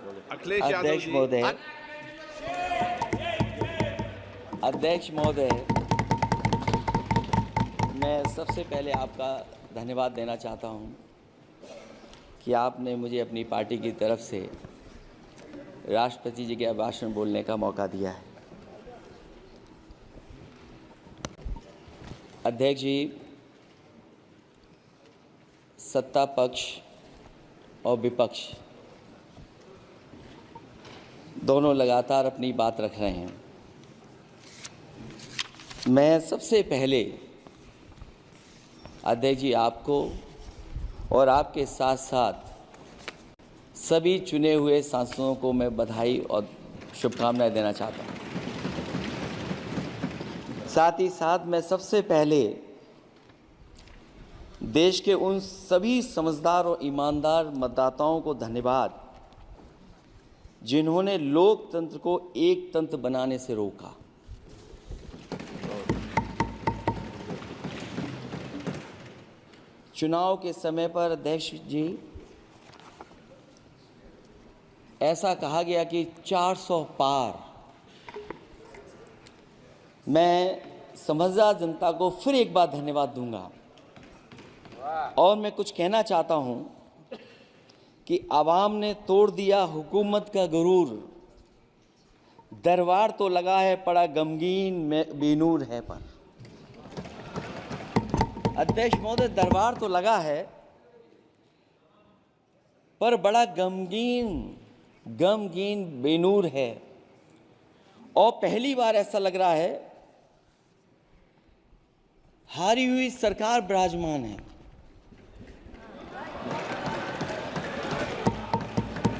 अखिलेश यादव अध्यक्ष जी। महोदय, अध्यक्ष महोदय, मैं सबसे पहले आपका धन्यवाद देना चाहता हूं कि आपने मुझे अपनी पार्टी की तरफ से राष्ट्रपति जी के भाषण बोलने का मौका दिया है। अध्यक्ष जी, सत्ता पक्ष और विपक्ष दोनों लगातार अपनी बात रख रहे हैं। मैं सबसे पहले अध्यक्ष जी आपको और आपके साथ साथ सभी चुने हुए सांसदों को मैं बधाई और शुभकामनाएं देना चाहता हूं। साथ ही साथ मैं सबसे पहले देश के उन सभी समझदार और ईमानदार मतदाताओं को धन्यवाद जिन्होंने लोकतंत्र को एक तंत्र बनाने से रोका। चुनाव के समय पर अध्यक्ष जी ऐसा कहा गया कि 400 पार। मैं समझदार जनता को फिर एक बार धन्यवाद दूंगा और मैं कुछ कहना चाहता हूं कि आवाम ने तोड़ दिया हुकूमत का गुरूर, दरबार तो लगा है पड़ा गमगीन में बेनूर है पर। अध्यक्ष महोदय, दरबार तो लगा है पर बड़ा गमगीन बेनूर है और पहली बार ऐसा लग रहा है हारी हुई सरकार विराजमान है।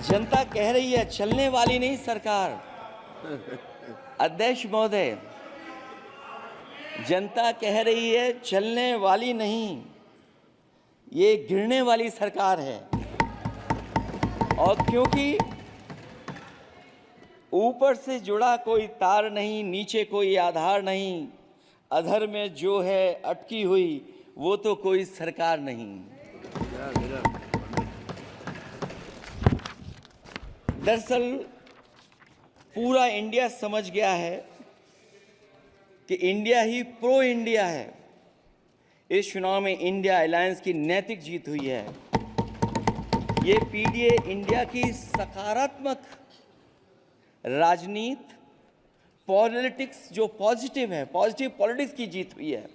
जनता कह रही है चलने वाली नहीं सरकार। अध्यक्ष महोदय, जनता कह रही है चलने वाली नहीं, ये गिरने वाली सरकार है। और क्योंकि ऊपर से जुड़ा कोई तार नहीं, नीचे कोई आधार नहीं, अधर में जो है अटकी हुई वो तो कोई सरकार नहीं। दरअसल पूरा इंडिया समझ गया है कि इंडिया ही प्रो इंडिया है। इस चुनाव में इंडिया अलायंस की नैतिक जीत हुई है। ये पीडीए इंडिया की सकारात्मक राजनीति, पॉलिटिक्स जो पॉजिटिव है, पॉजिटिव पॉलिटिक्स की जीत हुई है।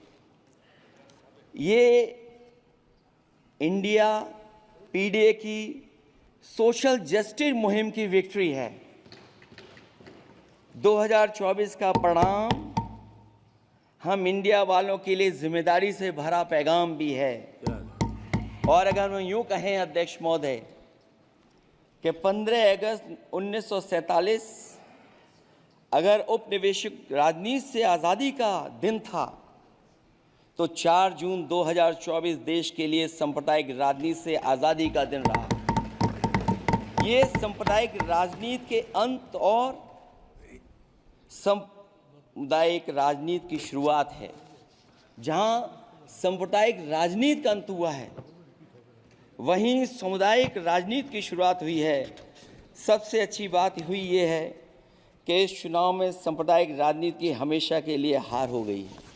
ये इंडिया पीडीए की सोशल जस्टिस मुहिम की विक्ट्री है। 2024 का परिणाम हम इंडिया वालों के लिए जिम्मेदारी से भरा पैगाम भी है। और अगर हम यूं कहें अध्यक्ष महोदय कि 15 अगस्त 1947 अगर उपनिवेशिक राजनीति से आज़ादी का दिन था तो 4 जून 2024 देश के लिए सांप्रदायिक राजनीति से आज़ादी का दिन रहा। ये सांप्रदायिक राजनीति के अंत और सामुदायिक राजनीति की शुरुआत है। जहां सांप्रदायिक राजनीति का अंत हुआ है वहीं सामुदायिक राजनीति की शुरुआत हुई है। सबसे अच्छी बात हुई ये है कि इस चुनाव में सांप्रदायिक राजनीति की हमेशा के लिए हार हो गई है।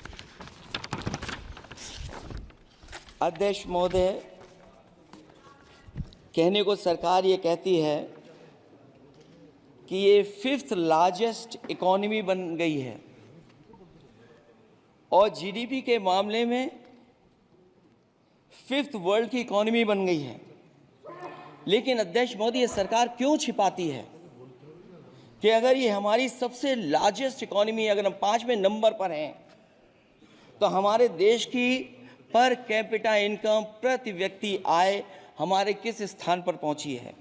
अध्यक्ष महोदय, कहने को सरकार ये कहती है कि ये 5th लार्जेस्ट इकोनॉमी बन गई है और जीडीपी के मामले में 5th वर्ल्ड की इकोनॉमी बन गई है। लेकिन अध्यक्ष मोदी, ये सरकार क्यों छिपाती है कि अगर ये हमारी सबसे लार्जेस्ट इकोनॉमी, अगर हम 5वें नंबर पर हैं, तो हमारे देश की पर कैपिटा इनकम, प्रति व्यक्ति आय हमारे किस स्थान पर पहुंची है।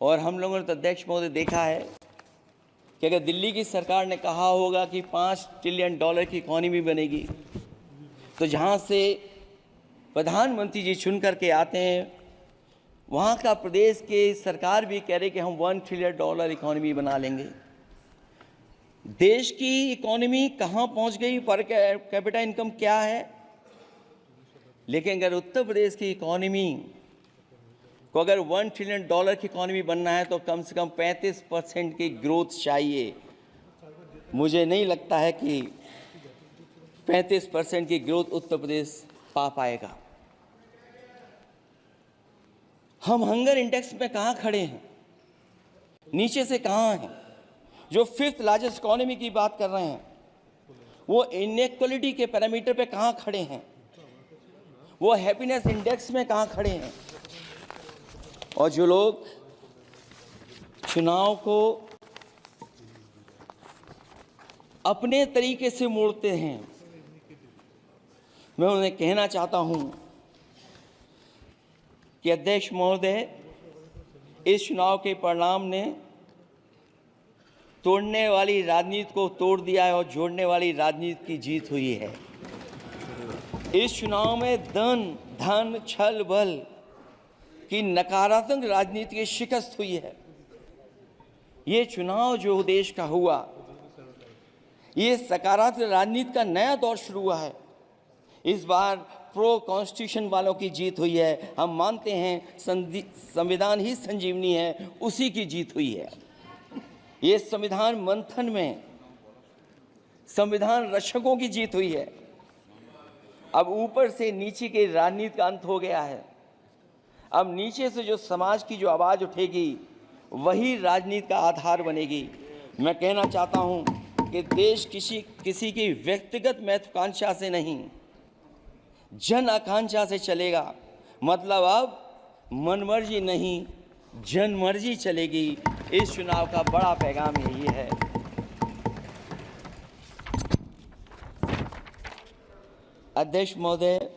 और हम लोगों ने तो अध्यक्ष महोदय देखा है कि अगर दिल्ली की सरकार ने कहा होगा कि $5 ट्रिलियन की इकोनॉमी बनेगी, तो जहां से प्रधानमंत्री जी चुन करके आते हैं वहाँ का प्रदेश के सरकार भी कह रही कि हम $1 ट्रिलियन इकोनॉमी बना लेंगे। देश की इकोनॉमी कहाँ पहुँच गई, पर कैपिटा इनकम क्या है। लेकिन अगर उत्तर प्रदेश की इकोनॉमी को अगर $1 ट्रिलियन की इकॉनमी बनना है तो कम से कम 35% की ग्रोथ चाहिए। मुझे नहीं लगता है कि 35% की ग्रोथ उत्तर प्रदेश पा पाएगा। हम हंगर इंडेक्स में कहाँ खड़े हैं, नीचे से कहाँ हैं। जो 5th लार्जेस्ट इकोनॉमी की बात कर रहे हैं वो इनइक्वालिटी के पैरामीटर पे कहाँ खड़े हैं, वो हैप्पीनेस इंडेक्स में कहाँ खड़े हैं। और जो लोग चुनाव को अपने तरीके से मोड़ते हैं, मैं उन्हें कहना चाहता हूं कि अध्यक्ष महोदय, इस चुनाव के परिणाम ने तोड़ने वाली राजनीति को तोड़ दिया है और जोड़ने वाली राजनीति की जीत हुई है। इस चुनाव में धन छल बल की नकारात्मक राजनीति की शिकस्त हुई है। ये चुनाव जो देश का हुआ, ये सकारात्मक राजनीति का नया दौर शुरू हुआ है। इस बार प्रो कॉन्स्टिट्यूशन वालों की जीत हुई है। हम मानते हैं संविधान ही संजीवनी है, उसी की जीत हुई है। ये संविधान मंथन में संविधान रक्षकों की जीत हुई है। अब ऊपर से नीचे की राजनीति का अंत हो गया है। अब नीचे से जो समाज की जो आवाज़ उठेगी वही राजनीति का आधार बनेगी। मैं कहना चाहता हूं कि देश किसी की व्यक्तिगत महत्वाकांक्षा से नहीं, जन आकांक्षा से चलेगा। मतलब अब मनमर्जी नहीं, जनमर्जी चलेगी। इस चुनाव का बड़ा पैगाम यही है। अध्यक्ष महोदय,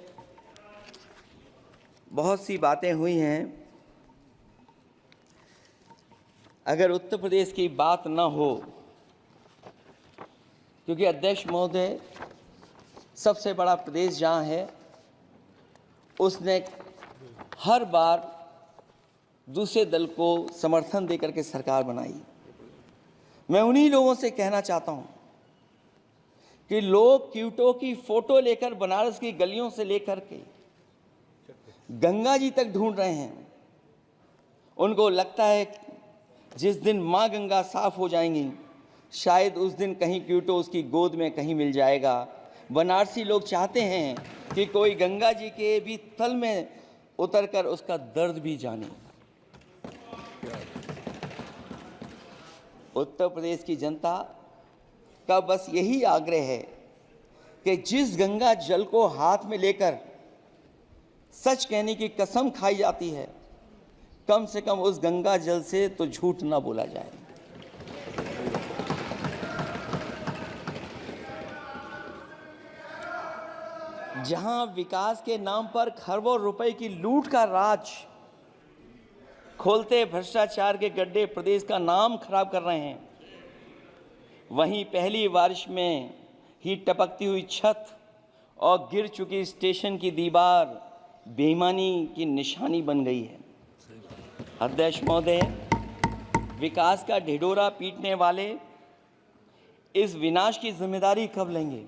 बहुत सी बातें हुई हैं। अगर उत्तर प्रदेश की बात न हो, क्योंकि अध्यक्ष महोदय सबसे बड़ा प्रदेश जहाँ है, उसने हर बार दूसरे दल को समर्थन देकर के सरकार बनाई। मैं उन्हीं लोगों से कहना चाहता हूं कि लोग क्यूटो की फोटो लेकर बनारस की गलियों से लेकर के गंगा जी तक ढूंढ रहे हैं। उनको लगता है जिस दिन माँ गंगा साफ हो जाएंगी, शायद उस दिन कहीं क्यूटो उसकी गोद में कहीं मिल जाएगा। बनारसी लोग चाहते हैं कि कोई गंगा जी के भी तल में उतरकर उसका दर्द भी जाने। उत्तर प्रदेश की जनता का बस यही आग्रह है कि जिस गंगा जल को हाथ में लेकर सच कहने की कसम खाई जाती है, कम से कम उस गंगा जल से तो झूठ ना बोला जाए। जहां विकास के नाम पर खरबों रुपए की लूट का राज खोलते भ्रष्टाचार के गड्ढे प्रदेश का नाम खराब कर रहे हैं, वहीं पहली बारिश में ही टपकती हुई छत और गिर चुकी स्टेशन की दीवार बेईमानी की निशानी बन गई है। अध्यक्ष महोदय, विकास का ढिढोरा पीटने वाले इस विनाश की जिम्मेदारी कब लेंगे?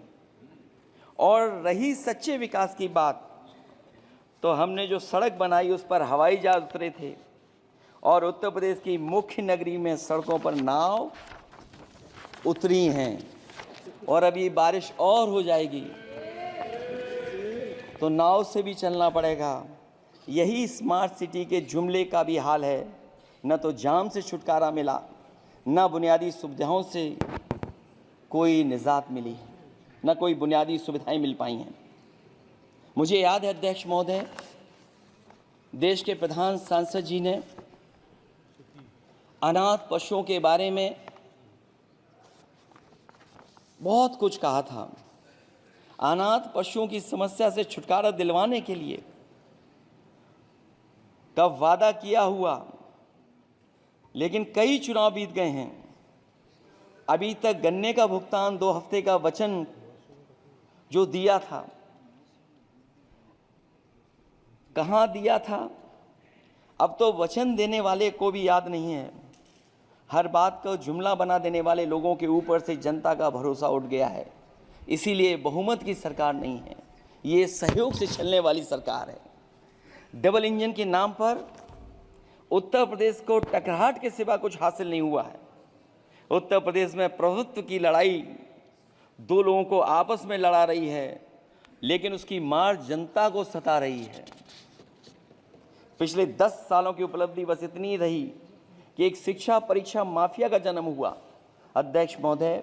और रही सच्चे विकास की बात, तो हमने जो सड़क बनाई उस पर हवाई जहाज उतरे थे और उत्तर प्रदेश की मुख्य नगरी में सड़कों पर नाव उतरी हैं। और अभी बारिश और हो जाएगी तो नाव से भी चलना पड़ेगा। यही स्मार्ट सिटी के जुमले का भी हाल है। न तो जाम से छुटकारा मिला, न बुनियादी सुविधाओं से कोई निजात मिली, न कोई बुनियादी सुविधाएं मिल पाई हैं। मुझे याद है अध्यक्ष महोदय, देश के प्रधान सांसद जी ने अनाथ पशुओं के बारे में बहुत कुछ कहा था। अनाथ पशुओं की समस्या से छुटकारा दिलवाने के लिए कब वादा किया हुआ, लेकिन कई चुनाव बीत गए हैं, अभी तक गन्ने का भुगतान 2 हफ्ते का वचन जो दिया था, कहां दिया था? अब तो वचन देने वाले को भी याद नहीं है। हर बात को जुमला बना देने वाले लोगों के ऊपर से जनता का भरोसा उठ गया है। इसीलिए बहुमत की सरकार नहीं है, ये सहयोग से चलने वाली सरकार है। डबल इंजन के नाम पर उत्तर प्रदेश को टकराहट के सिवा कुछ हासिल नहीं हुआ है। उत्तर प्रदेश में प्रभुत्व की लड़ाई दो लोगों को आपस में लड़ा रही है, लेकिन उसकी मार जनता को सता रही है। पिछले 10 सालों की उपलब्धि बस इतनी रही कि एक शिक्षा परीक्षा माफिया का जन्म हुआ। अध्यक्ष महोदय,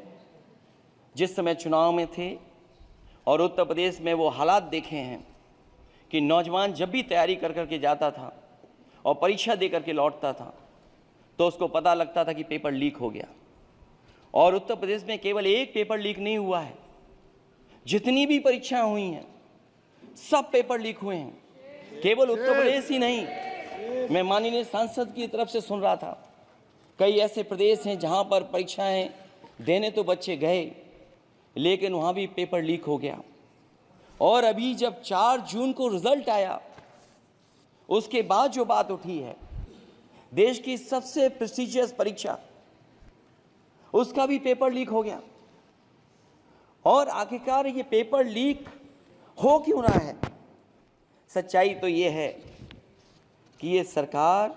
जिस समय चुनाव में थे और उत्तर प्रदेश में वो हालात देखे हैं कि नौजवान जब भी तैयारी कर करके जाता था और परीक्षा दे करके लौटता था तो उसको पता लगता था कि पेपर लीक हो गया। और उत्तर प्रदेश में केवल एक पेपर लीक नहीं हुआ है, जितनी भी परीक्षाएं हुई हैं सब पेपर लीक हुए हैं। केवल उत्तर प्रदेश ही नहीं, मैं माननीय सांसद की तरफ से सुन रहा था, कई ऐसे प्रदेश हैं जहां पर परीक्षाएं देने तो बच्चे गए लेकिन वहां भी पेपर लीक हो गया। और अभी जब 4 जून को रिजल्ट आया, उसके बाद जो बात उठी है, देश की सबसे प्रेस्टिजियस परीक्षा, उसका भी पेपर लीक हो गया। और आखिरकार ये पेपर लीक हो क्यों रहा है? सच्चाई तो ये है कि ये सरकार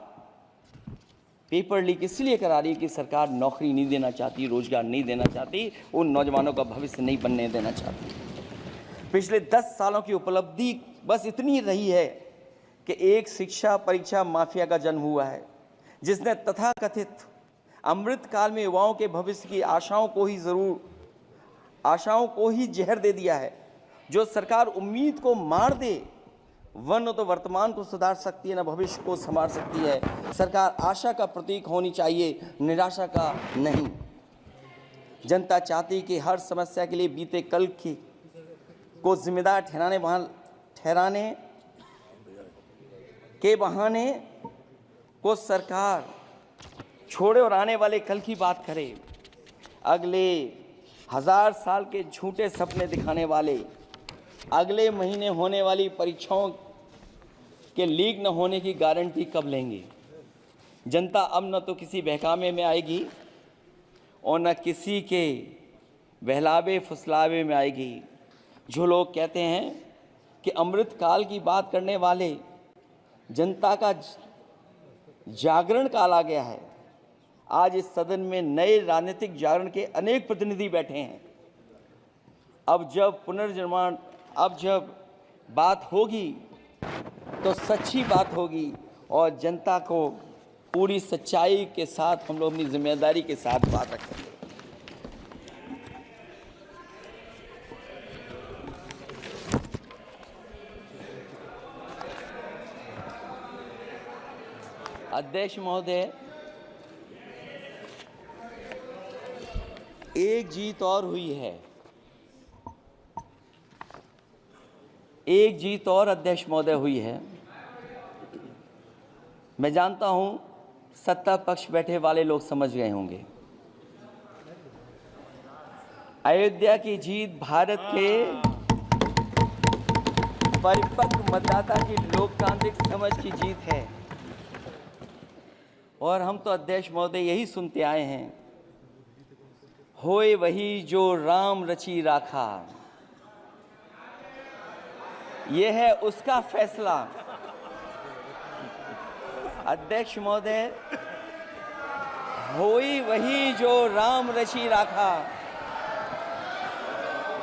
पेपर लीक इसलिए करा रही है कि सरकार नौकरी नहीं देना चाहती, रोजगार नहीं देना चाहती, उन नौजवानों का भविष्य नहीं बनने देना चाहती। पिछले 10 सालों की उपलब्धि बस इतनी रही है कि एक शिक्षा परीक्षा माफिया का जन्म हुआ है, जिसने तथाकथित अमृतकाल में युवाओं के भविष्य की आशाओं को ही जहर दे दिया है। जो सरकार उम्मीद को मार दे, वह न तो वर्तमान को सुधार सकती है, न भविष्य को संवार सकती है। सरकार आशा का प्रतीक होनी चाहिए, निराशा का नहीं। जनता चाहती कि हर समस्या के लिए बीते कल को जिम्मेदार ठहराने के बहाने को सरकार छोड़े और आने वाले कल की बात करे। अगले 1000 साल के झूठे सपने दिखाने वाले अगले महीने होने वाली परीक्षाओं के लीक न होने की गारंटी कब लेंगे? जनता अब न तो किसी बहकावे में आएगी और न किसी के बहलावे फुसलावे में आएगी। जो लोग कहते हैं कि अमृत काल की बात करने वाले जनता का जागरण काल आ गया है, आज इस सदन में नए राजनीतिक जागरण के अनेक प्रतिनिधि बैठे हैं। अब जब बात होगी तो सच्ची बात होगी और जनता को पूरी सच्चाई के साथ हम लोग अपनी जिम्मेदारी के साथ बात रखेंगे। अध्यक्ष महोदय, एक जीत और हुई है, एक जीत और अध्यक्ष महोदय हुई है। मैं जानता हूं सत्ता पक्ष बैठे वाले लोग समझ गए होंगे। अयोध्या की जीत भारत के परिपक्व मतदाता की लोकतांत्रिक समझ की जीत है। और हम तो अध्यक्ष महोदय यही सुनते आए हैं, होए वही जो राम रची राखा, यह है उसका फैसला। अध्यक्ष महोदय, होई वही जो राम रची राखा,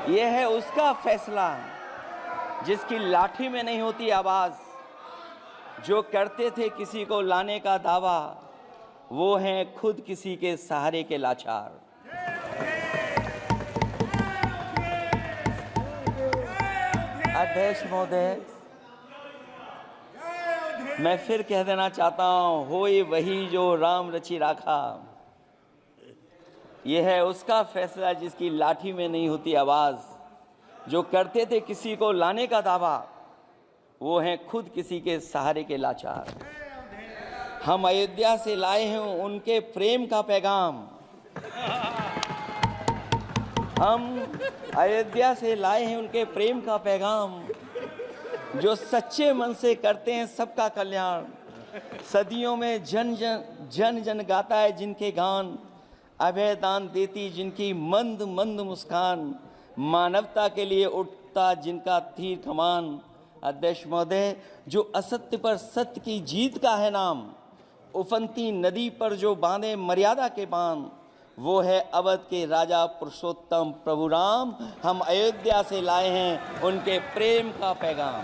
यह है उसका फैसला, जिसकी लाठी में नहीं होती आवाज। जो करते थे किसी को लाने का दावा, वो हैं खुद किसी के सहारे के लाचार। अध्यक्ष महोदय, मैं फिर कह देना चाहता हूं, होए वही जो राम रची राखा, यह है उसका फैसला जिसकी लाठी में नहीं होती आवाज। जो करते थे किसी को लाने का दावा, वो हैं खुद किसी के सहारे के लाचार। हम अयोध्या से लाए हैं उनके प्रेम का पैगाम, हम अयोध्या से लाए हैं उनके प्रेम का पैगाम, जो सच्चे मन से करते हैं सबका कल्याण। सदियों में जन जन गाता है जिनके गान, अभय दान देती जिनकी मंद मंद मुस्कान, मानवता के लिए उठता जिनका तीर कमान। अध्यक्ष महोदय, जो असत्य पर सत्य की जीत का है नाम, उफनती नदी पर जो बांधे मर्यादा के बांध, वो है अवध के राजा पुरुषोत्तम प्रभु राम। हम अयोध्या से लाए हैं उनके प्रेम का पैगाम।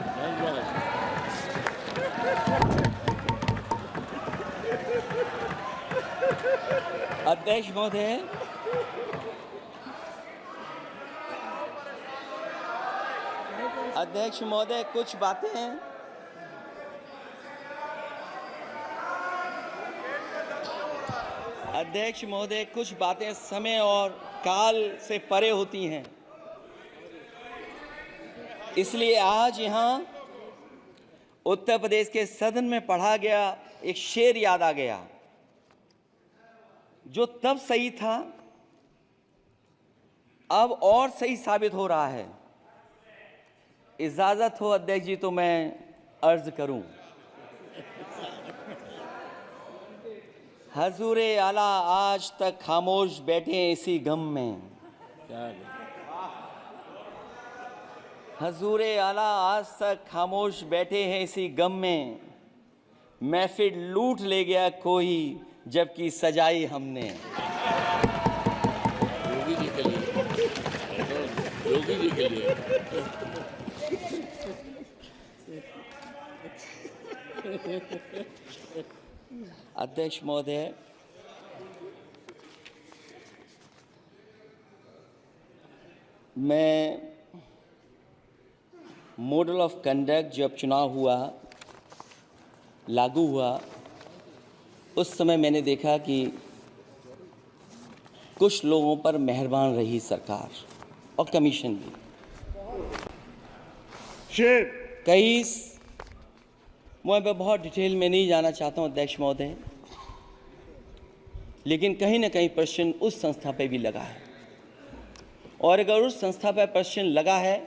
अध्यक्ष महोदय, कुछ बातें हैं। अध्यक्ष महोदय, कुछ बातें समय और काल से परे होती हैं, इसलिए आज यहाँ उत्तर प्रदेश के सदन में पढ़ा गया एक शेर याद आ गया, जो तब सही था, अब और सही साबित हो रहा है। इजाजत हो अध्यक्ष जी तो मैं अर्ज करूं। हजूरे आला आज तक खामोश बैठे इसी गम में, हजूरे आला आज तक खामोश बैठे हैं इसी गम में, महफिल लूट ले गया कोई जबकि सजाई हमने। योगी जी के लिए, योगी जी के लिए। अध्यक्ष महोदय, मैं मॉडल ऑफ कंडक्ट जब चुनाव हुआ, लागू हुआ, उस समय मैंने देखा कि कुछ लोगों पर मेहरबान रही सरकार और कमीशन भी। कई मैं बहुत डिटेल में नहीं जाना चाहता हूं अध्यक्ष महोदय, लेकिन कहीं ना कहीं प्रश्न उस संस्था पे भी लगा है, और अगर उस संस्था पर प्रश्न लगा है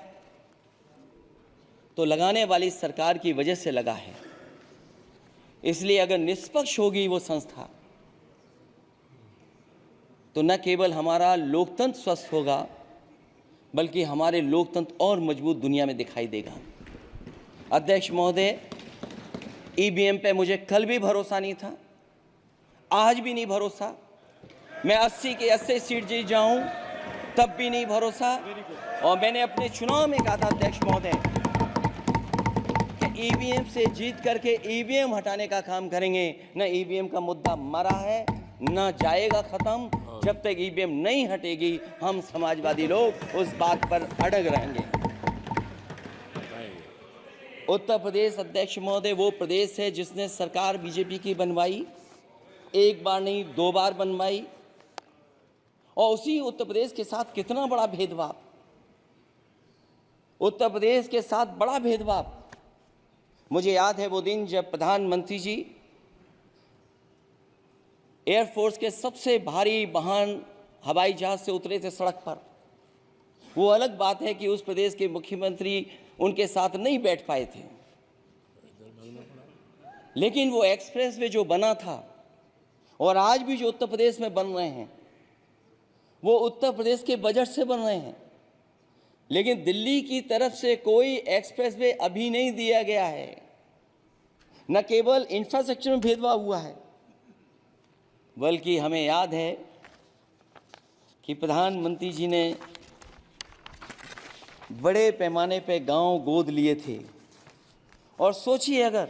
तो लगाने वाली सरकार की वजह से लगा है। इसलिए अगर निष्पक्ष होगी वो संस्था तो न केवल हमारा लोकतंत्र स्वस्थ होगा, बल्कि हमारे लोकतंत्र और मजबूत दुनिया में दिखाई देगा। अध्यक्ष महोदय, ईवीएम पे मुझे कल भी भरोसा नहीं था, आज भी नहीं भरोसा। मैं 80 के 80 सीट जीत जाऊं तब भी नहीं भरोसा। और मैंने अपने चुनाव में कहा था अध्यक्ष महोदय कि ईवीएम से जीत करके ईवीएम हटाने का काम करेंगे। न ईवीएम का मुद्दा मरा है, न जाएगा खत्म। जब तक ईवीएम नहीं हटेगी हम समाजवादी लोग उस बात पर अड़ग रहेंगे। उत्तर प्रदेश अध्यक्ष महोदय वो प्रदेश है जिसने सरकार बीजेपी की बनवाई, एक बार नहीं 2 बार बनवाई, और उसी उत्तर प्रदेश के साथ कितना बड़ा भेदभाव, उत्तर प्रदेश के साथ बड़ा भेदभाव। मुझे याद है वो दिन जब प्रधानमंत्री जी एयरफोर्स के सबसे भारी वाहन हवाई जहाज से उतरे थे सड़क पर। वो अलग बात है कि उस प्रदेश के मुख्यमंत्री उनके साथ नहीं बैठ पाए थे, लेकिन वो एक्सप्रेसवे जो बना था और आज भी जो उत्तर प्रदेश में बन रहे हैं वो उत्तर प्रदेश के बजट से बन रहे हैं। लेकिन दिल्ली की तरफ से कोई एक्सप्रेसवे अभी नहीं दिया गया है। न केवल इंफ्रास्ट्रक्चर में भेदभाव हुआ है, बल्कि हमें याद है कि प्रधानमंत्री जी ने बड़े पैमाने पे गांव गोद लिए थे। और सोचिए, अगर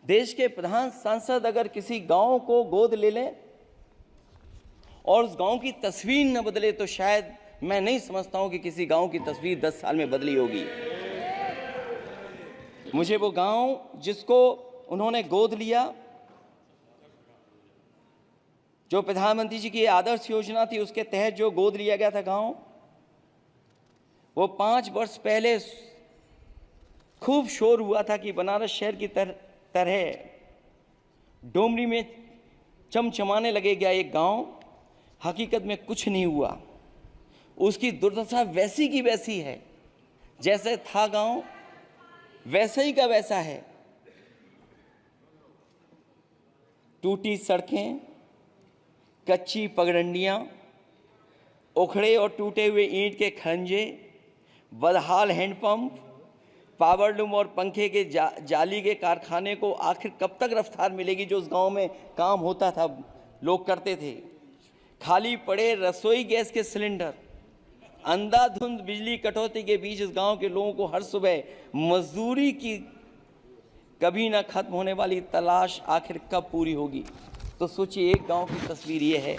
देश के प्रधान सांसद अगर किसी गांव को गोद ले लें और उस गांव की तस्वीर न बदले, तो शायद मैं नहीं समझता हूं कि किसी गांव की तस्वीर 10 साल में बदली होगी। मुझे वो गांव जिसको उन्होंने गोद लिया, जो प्रधानमंत्री जी की आदर्श योजना थी उसके तहत जो गोद लिया गया था गांव, वो 5 वर्ष पहले खूब शोर हुआ था कि बनारस शहर की तरह डोमरी में चमचमाने लगेगा एक गांव। हकीकत में कुछ नहीं हुआ। उसकी दुर्दशा वैसी की वैसी है, जैसे था गांव वैसे ही का वैसा है। टूटी सड़कें, कच्ची पगडंडियां, उखड़े और टूटे हुए ईंट के खंजे, बदहाल हैंडपंप, पावरलूम और पंखे के जाली के कारखाने को आखिर कब तक रफ्तार मिलेगी जो उस गांव में काम होता था, लोग करते थे। खाली पड़े रसोई गैस के सिलेंडर, अंधाधुंध बिजली कटौती के बीच इस गांव के लोगों को हर सुबह मजदूरी की कभी ना खत्म होने वाली तलाश आखिर कब पूरी होगी। तो सोचिए, एक गांव की तस्वीर ये है,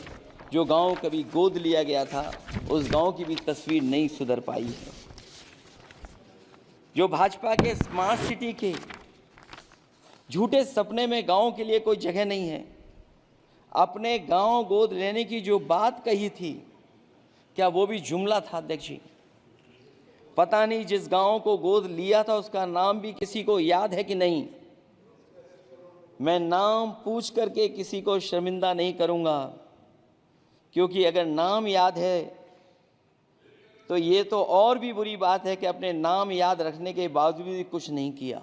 जो गांव कभी गोद लिया गया था उस गांव की भी तस्वीर नहीं सुधर पाई है। जो भाजपा के स्मार्ट सिटी के झूठे सपने में गांव के लिए कोई जगह नहीं है। अपने गांव गोद लेने की जो बात कही थी, क्या वो भी जुमला था अध्यक्ष जी? पता नहीं जिस गांव को गोद लिया था उसका नाम भी किसी को याद है कि नहीं। मैं नाम पूछ करके किसी को शर्मिंदा नहीं करूंगा, क्योंकि अगर नाम याद है तो ये तो और भी बुरी बात है कि अपने नाम याद रखने के बावजूद भी कुछ नहीं किया।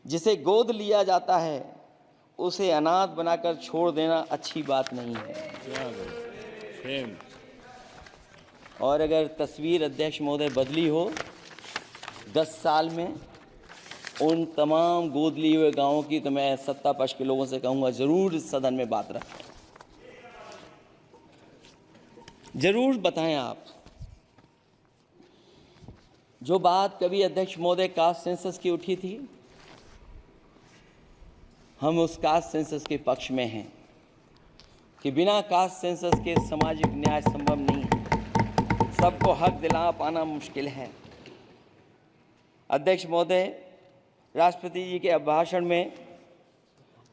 जिसे गोद लिया जाता है उसे अनाथ बनाकर छोड़ देना अच्छी बात नहीं है। और अगर तस्वीर अध्यक्ष महोदय बदली हो 10 साल में उन तमाम गोद लिए हुए गांवों की, तो मैं सत्ता पक्ष के लोगों से कहूंगा जरूर इस सदन में बात रखें, जरूर बताएं आप। जो बात कभी अध्यक्ष महोदय कास्ट सेंसस की उठी थी, हम उस कास्ट सेंसस के पक्ष में हैं कि बिना कास्ट सेंसस के सामाजिक न्याय संभव नहीं है। सबको हक दिला पाना मुश्किल है। अध्यक्ष महोदय, राष्ट्रपति जी के अभिभाषण में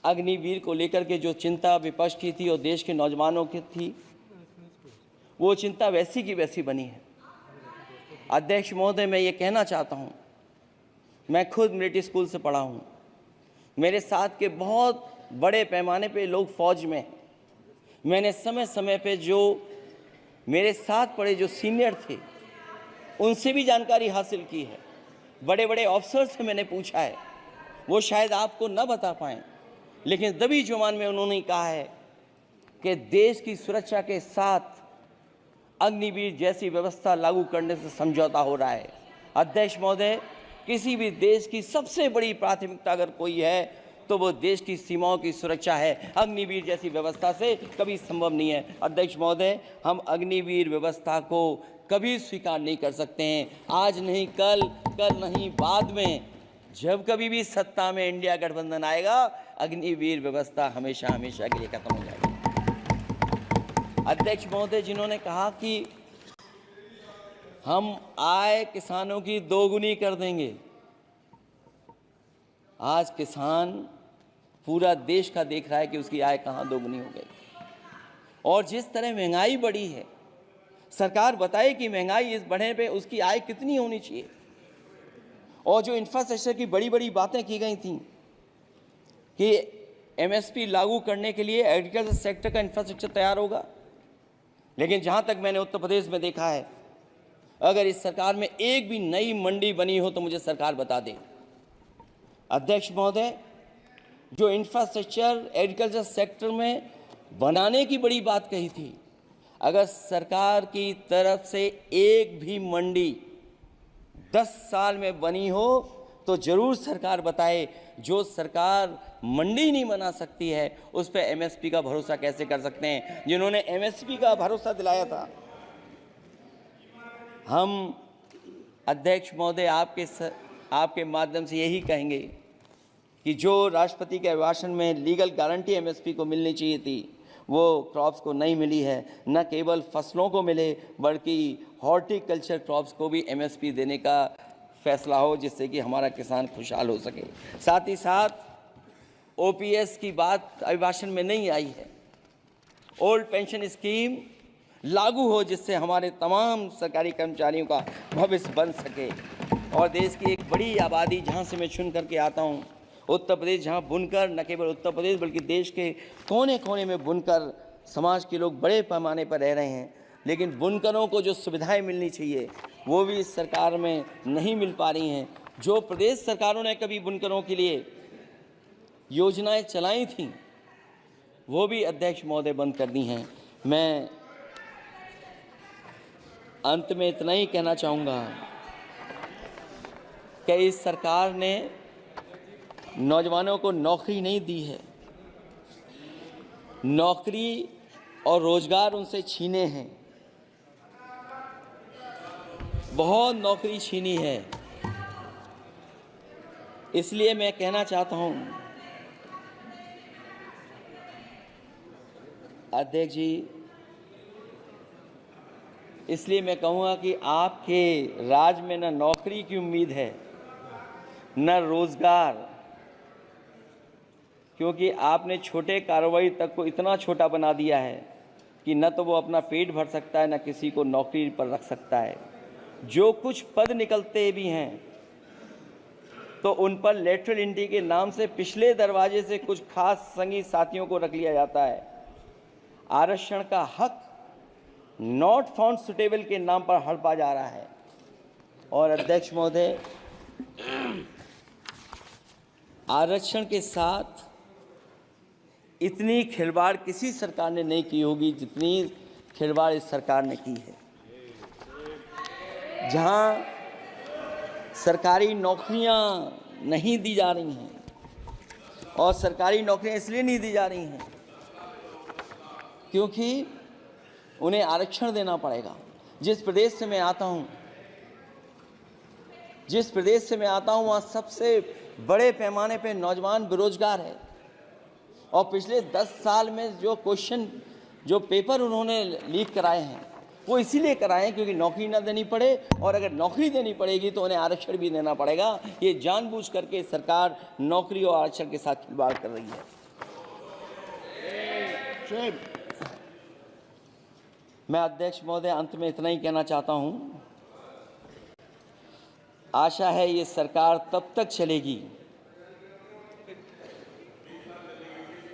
अग्निवीर को लेकर के जो चिंता विपक्ष की थी और देश के नौजवानों की थी, वो चिंता वैसी की वैसी बनी है। अध्यक्ष महोदय, मैं ये कहना चाहता हूँ, मैं खुद मिलिट्री स्कूल से पढ़ा हूँ। मेरे साथ के बहुत बड़े पैमाने पे लोग फौज में हैं। मैंने समय समय पे जो मेरे साथ पढ़े जो सीनियर थे उनसे भी जानकारी हासिल की है। बड़े बड़े ऑफिसर से मैंने पूछा है, वो शायद आपको न बता पाएँ, लेकिन दबी जुबान में उन्होंने कहा है कि देश की सुरक्षा के साथ अग्निवीर जैसी व्यवस्था लागू करने से समझौता हो रहा है। अध्यक्ष महोदय, किसी भी देश की सबसे बड़ी प्राथमिकता अगर कोई है तो वो देश की सीमाओं की सुरक्षा है। अग्निवीर जैसी व्यवस्था से कभी संभव नहीं है। अध्यक्ष महोदय, हम अग्निवीर व्यवस्था को कभी स्वीकार नहीं कर सकते हैं। आज नहीं कल, कल नहीं बाद में, जब कभी भी सत्ता में इंडिया गठबंधन आएगा, अग्निवीर व्यवस्था हमेशा हमेशा के लिए खत्म हो जाएगी। अध्यक्ष महोदय, जिन्होंने कहा कि हम आय किसानों की दोगुनी कर देंगे, आज किसान पूरा देश का देख रहा है कि उसकी आय कहां दोगुनी हो गई। और जिस तरह महंगाई बढ़ी है, सरकार बताए कि महंगाई इस बढ़ने पे उसकी आय कितनी होनी चाहिए। और जो इंफ्रास्ट्रक्चर की बड़ी बड़ी बातें की गई थी कि एमएसपी लागू करने के लिए एग्रीकल्चर सेक्टर का इंफ्रास्ट्रक्चर तैयार होगा, लेकिन जहां तक मैंने उत्तर प्रदेश में देखा है, अगर इस सरकार में एक भी नई मंडी बनी हो तो मुझे सरकार बता दे। अध्यक्ष महोदय, जो इंफ्रास्ट्रक्चर एग्रीकल्चर सेक्टर में बनाने की बड़ी बात कही थी, अगर सरकार की तरफ से एक भी मंडी 10 साल में बनी हो तो जरूर सरकार बताए। जो सरकार मंडी नहीं बना सकती है उस पर एमएसपी का भरोसा कैसे कर सकते हैं? जिन्होंने एमएसपी का भरोसा दिलाया था। हम अध्यक्ष महोदय आपके माध्यम से यही कहेंगे कि जो राष्ट्रपति के अभिभाषण में लीगल गारंटी एमएसपी को मिलनी चाहिए थी, वो क्रॉप्स को नहीं मिली है। न केवल फसलों को मिले बल्कि हॉर्टिकल्चर क्रॉप्स को भी एमएसपी देने का फैसला हो, जिससे कि हमारा किसान खुशहाल हो सके। साथ ही साथ ओपीएस की बात अभिभाषण में नहीं आई है। ओल्ड पेंशन स्कीम लागू हो, जिससे हमारे तमाम सरकारी कर्मचारियों का भविष्य बन सके। और देश की एक बड़ी आबादी, जहाँ से मैं चुन करके आता हूँ, उत्तर प्रदेश, जहाँ बुनकर, न केवल उत्तर प्रदेश बल्कि देश के कोने कोने में बुनकर समाज के लोग बड़े पैमाने पर रह रहे हैं, लेकिन बुनकरों को जो सुविधाएं मिलनी चाहिए वो भी इस सरकार में नहीं मिल पा रही हैं। जो प्रदेश सरकारों ने कभी बुनकरों के लिए योजनाएं चलाई थीं, वो भी अध्यक्ष महोदय बंद कर दी हैं। मैं अंत में इतना ही कहना चाहूँगा कि इस सरकार ने नौजवानों को नौकरी नहीं दी है, नौकरी और रोजगार उनसे छीने हैं, बहुत नौकरी छीनी है। इसलिए मैं कहना चाहता हूं अध्यक्ष जी, इसलिए मैं कहूँगा कि आपके राज में न नौकरी की उम्मीद है न रोजगार, क्योंकि आपने छोटे कारोबारी तक को इतना छोटा बना दिया है कि न तो वो अपना पेट भर सकता है न किसी को नौकरी पर रख सकता है। जो कुछ पद निकलते भी हैं तो उन पर लेटरल एंट्री के नाम से पिछले दरवाजे से कुछ खास संगी साथियों को रख लिया जाता है। आरक्षण का हक नॉट फाउंड सुटेबल के नाम पर हड़पा जा रहा है। और अध्यक्ष महोदय, आरक्षण के साथ इतनी खिलवाड़ किसी सरकार ने नहीं की होगी जितनी खिलवाड़ इस सरकार ने की है। जहां सरकारी नौकरियां नहीं दी जा रही हैं, और सरकारी नौकरियां इसलिए नहीं दी जा रही हैं क्योंकि उन्हें आरक्षण देना पड़ेगा। जिस प्रदेश से मैं आता हूं वहाँ सबसे बड़े पैमाने पे नौजवान बेरोजगार है, और पिछले 10 साल में जो पेपर उन्होंने लीक कराए हैं वो इसीलिए कराए हैं क्योंकि नौकरी ना देनी पड़े, और अगर नौकरी देनी पड़ेगी तो उन्हें आरक्षण भी देना पड़ेगा। ये जानबूझ करके सरकार नौकरी और आरक्षण के साथ खिलवाड़ कर रही है। मैं अध्यक्ष महोदय अंत में इतना ही कहना चाहता हूं, आशा है ये सरकार तब तक चलेगी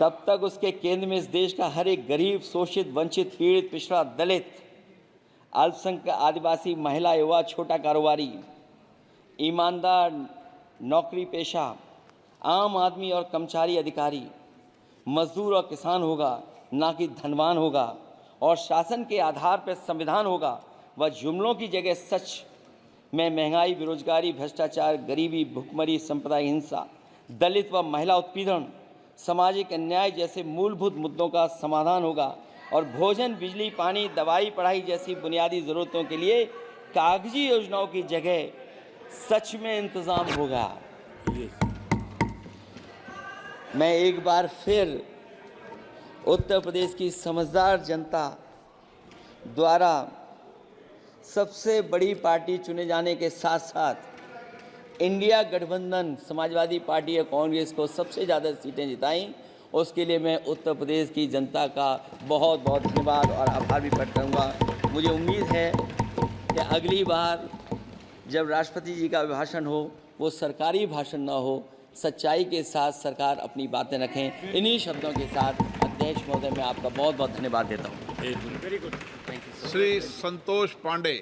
तब तक उसके केंद्र में इस देश का हर एक गरीब, शोषित, वंचित, पीड़ित, पिछड़ा, दलित, अल्पसंख्यक, आदिवासी, महिला, युवा, छोटा कारोबारी, ईमानदार, नौकरी पेशा, आम आदमी और कर्मचारी अधिकारी, मजदूर और किसान होगा, ना कि धनवान होगा। और शासन के आधार पर संविधान होगा। वह जुमलों की जगह सच में महंगाई, बेरोजगारी, भ्रष्टाचार, गरीबी, भुखमरी, सांप्रदायिक हिंसा, दलित व महिला उत्पीड़न, सामाजिक अन्याय जैसे मूलभूत मुद्दों का समाधान होगा। और भोजन, बिजली, पानी, दवाई, पढ़ाई जैसी बुनियादी ज़रूरतों के लिए कागजी योजनाओं की जगह सच में इंतज़ाम होगा। मैं एक बार फिर उत्तर प्रदेश की समझदार जनता द्वारा सबसे बड़ी पार्टी चुने जाने के साथ साथ इंडिया गठबंधन समाजवादी पार्टी और कांग्रेस को सबसे ज़्यादा सीटें जिताई, उसके लिए मैं उत्तर प्रदेश की जनता का बहुत बहुत धन्यवाद और आभार भी प्रकट करूँगा। मुझे उम्मीद है कि अगली बार जब राष्ट्रपति जी का भाषण हो वो सरकारी भाषण ना हो, सच्चाई के साथ सरकार अपनी बातें रखें। इन्हीं शब्दों के साथ अध्यक्ष महोदय मैं आपका बहुत बहुत धन्यवाद देता हूँ। श्री संतोष पांडे।